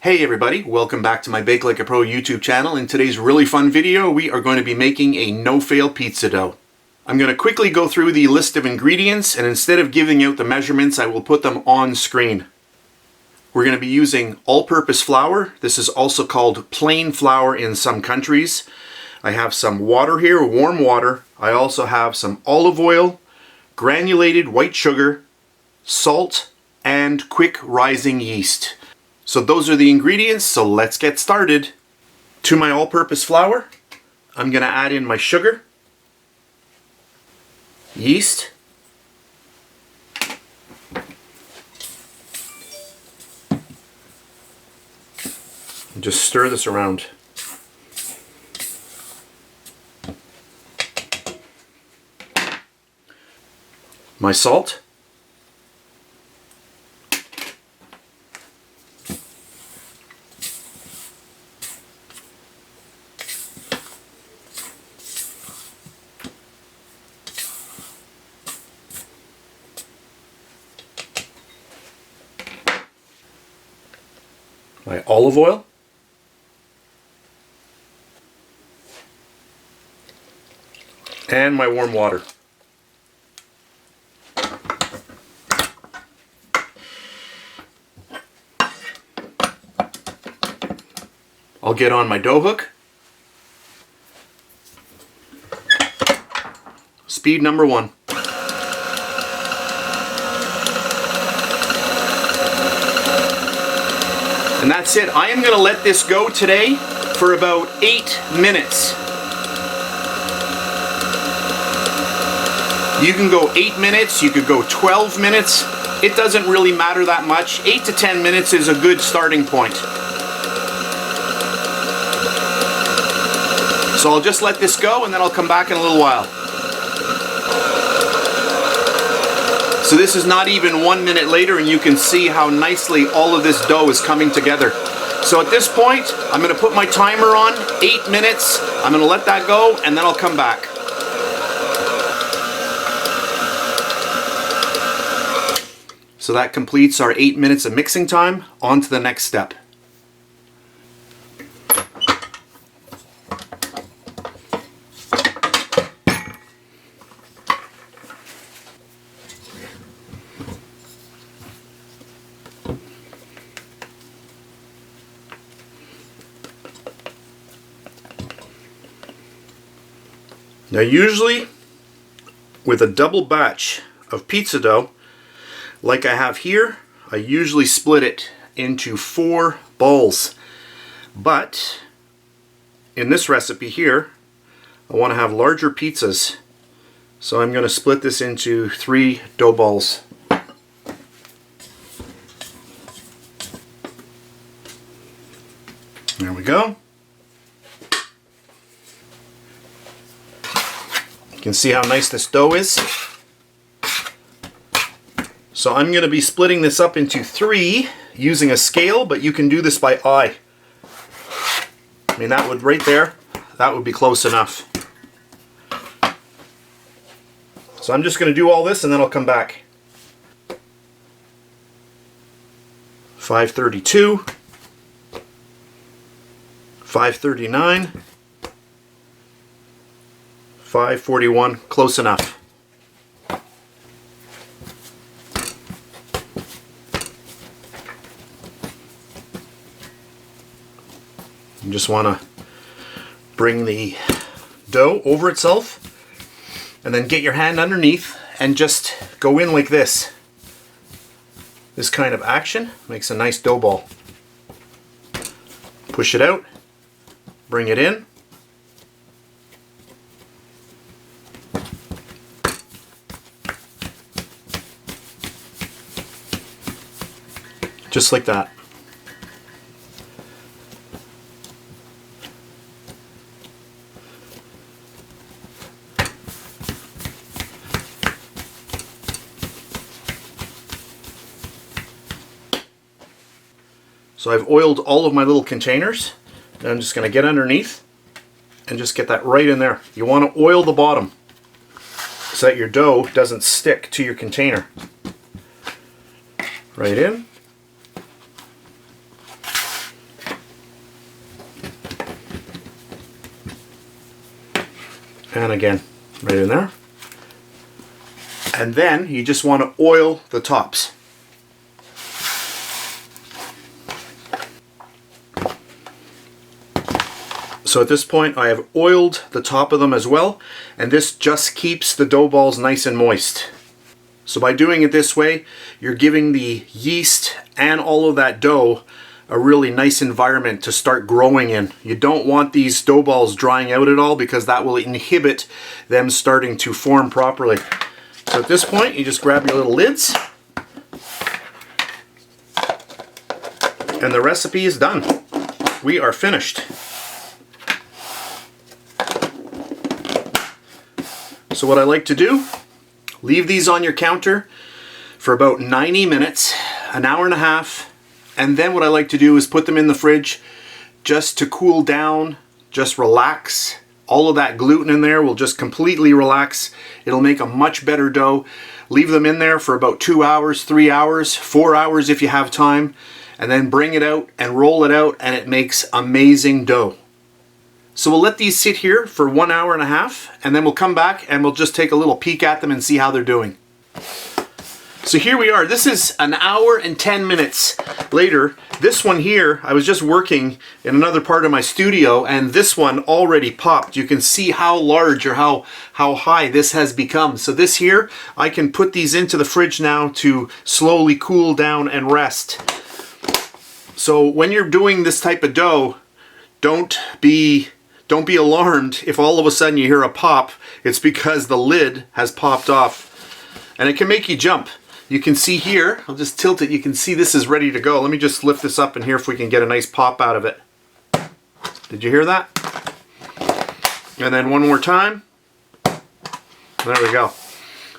Hey everybody, welcome back to my BakeLikeAPro YouTube channel. In today's really fun video, we are going to be making a no-fail pizza dough. I'm going to quickly go through the list of ingredients, and instead of giving out the measurements, I will put them on screen. We're going to be using all-purpose flour. This is also called plain flour in some countries. I have some water here, warm water. I also have some olive oil, granulated white sugar, salt, and quick rising yeast. So those are the ingredients, so let's get started. To my all-purpose flour, I'm going to add in my sugar, yeast, and just stir this around. My salt, my olive oil, and my warm water. I'll get on my dough hook. Speed number 1. And that's it. I am going to let this go today for about 8 minutes. You can go 8 minutes, you could go 12 minutes. It doesn't really matter that much. 8 to 10 minutes is a good starting point. So I'll just let this go and then I'll come back in a little while. So this is not even 1 minute later, and you can see how nicely all of this dough is coming together. So at this point, I'm going to put my timer on, 8 minutes. I'm going to let that go and then I'll come back. So that completes our 8 minutes of mixing time. On to the next step. Now usually with a double batch of pizza dough like I have here, I usually split it into 4 balls. But in this recipe here, I want to have larger pizzas. So I'm going to split this into 3 dough balls. There we go. You can see how nice this dough is. So I'm going to be splitting this up into 3 using a scale, but you can do this by eye. I mean, that would right there, that would be close enough. So I'm just going to do all this and then I'll come back. 532, 539, 541, close enough. You just want to bring the dough over itself and then get your hand underneath and just go in like this. This kind of action makes a nice dough ball. Push it out, bring it in. Just like that. So I've oiled all of my little containers, and I'm just going to get underneath and just get that right in there. You want to oil the bottom so that your dough doesn't stick to your container. Right in. And again, right in there. And then you just want to oil the tops. So at this point I have oiled the top of them as well, and this just keeps the dough balls nice and moist. So by doing it this way, you're giving the yeast and all of that dough a really nice environment to start growing in. You don't want these dough balls drying out at all, because that will inhibit them starting to form properly. So at this point, you just grab your little lids, and the recipe is done. We are finished. So what I like to do, leave these on your counter for about 90 minutes, an hour and a half, and then what I like to do is put them in the fridge just to cool down, just relax. All of that gluten in there will just completely relax. It'll make a much better dough. Leave them in there for about 2 hours, 3 hours, 4 hours if you have time, and then bring it out and roll it out, and it makes amazing dough. So we'll let these sit here for 1 hour and a half, and then we'll come back and we'll just take a little peek at them and see how they're doing. So here we are. This is an hour and 10 minutes later. This one here, I was just working in another part of my studio, and this one already popped. You can see how large or how high this has become. So this here, I can put these into the fridge now to slowly cool down and rest. So when you're doing this type of dough, don't be alarmed if all of a sudden you hear a pop. It's because the lid has popped off, and it can make you jump. You can see here, I'll just tilt it, you can see this is ready to go. Let me just lift this up in here if we can get a nice pop out of it. Did you hear that? And then one more time. There we go.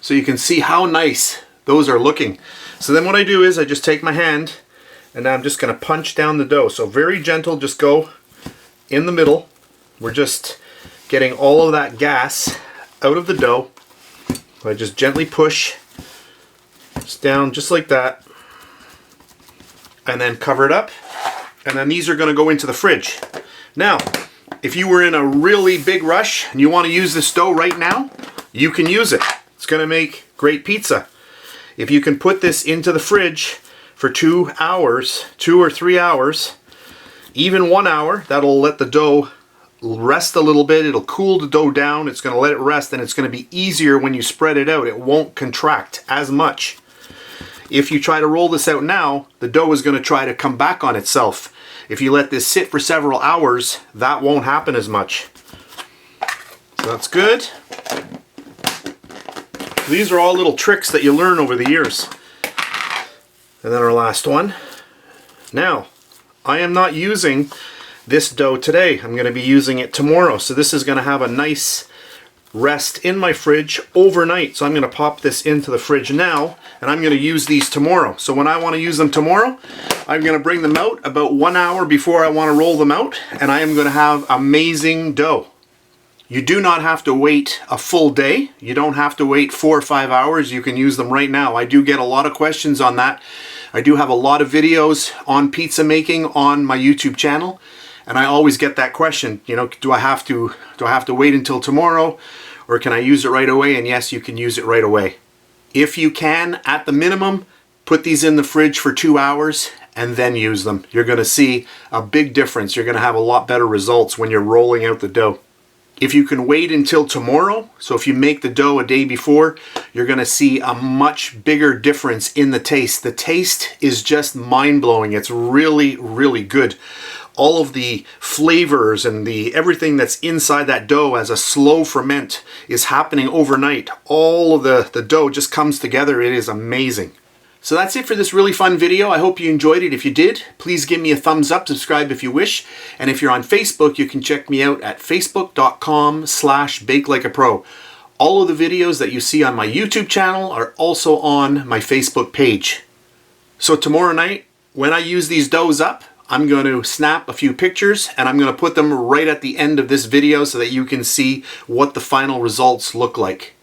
So you can see how nice those are looking. So then what I do is I just take my hand and I'm just going to punch down the dough. So very gentle, just go in the middle. We're just getting all of that gas out of the dough. So I just gently push down just like that, and then cover it up, and then these are going to go into the fridge. Now, if you were in a really big rush and you want to use this dough right now, you can use it. It's going to make great pizza. If you can put this into the fridge for 2 hours, 2 or 3 hours, even 1 hour, that'll let the dough rest a little bit. It'll cool the dough down. It's going to let it rest, and it's going to be easier when you spread it out. It won't contract as much. If you try to roll this out now, the dough is going to try to come back on itself. If you let this sit for several hours, that won't happen as much. So that's good. These are all little tricks that you learn over the years. And then our last one. Now, I am not using this dough today. I'm going to be using it tomorrow. So this is going to have a nice rest in my fridge overnight. So I'm going to pop this into the fridge now, and I'm going to use these tomorrow. So when I want to use them tomorrow, I'm going to bring them out about 1 hour before I want to roll them out, and I am going to have amazing dough. You do not have to wait a full day. You don't have to wait 4 or 5 hours. You can use them right now. I do get a lot of questions on that. I do have a lot of videos on pizza making on my YouTube channel, and I always get that question, you know, do I have to wait until tomorrow, or can I use it right away? And yes, you can use it right away. If you can, at the minimum, put these in the fridge for 2 hours and then use them. You're going to see a big difference. You're going to have a lot better results when you're rolling out the dough. If you can wait until tomorrow, so if you make the dough a day before, you're going to see a much bigger difference in the taste. The taste is just mind-blowing. It's really, really good. All of the flavors and everything that's inside that dough as a slow ferment is happening overnight. All of the dough just comes together. It is amazing. So that's it for this really fun video. I hope you enjoyed it. If you did, please give me a thumbs up, subscribe if you wish. And if you're on Facebook, you can check me out at facebook.com/BakeLikeAPro. All of the videos that you see on my YouTube channel are also on my Facebook page. So tomorrow night, when I use these doughs up, I'm going to snap a few pictures and I'm going to put them right at the end of this video so that you can see what the final results look like.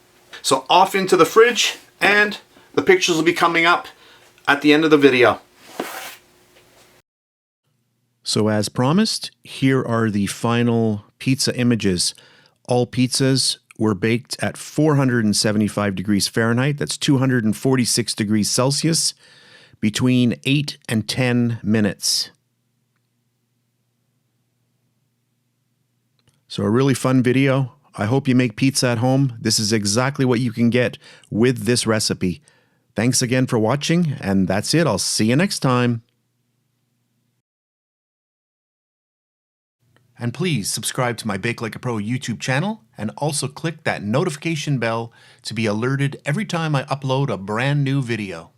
So off into the fridge, and the pictures will be coming up at the end of the video. So as promised, here are the final pizza images. All pizzas were baked at 475 degrees Fahrenheit, that's 246 degrees Celsius, between 8 and 10 minutes. So a really fun video. I hope you make pizza at home. This is exactly what you can get with this recipe. Thanks again for watching, and that's it. I'll see you next time. And please subscribe to my Bake Like a Pro YouTube channel, and also click that notification bell to be alerted every time I upload a brand new video.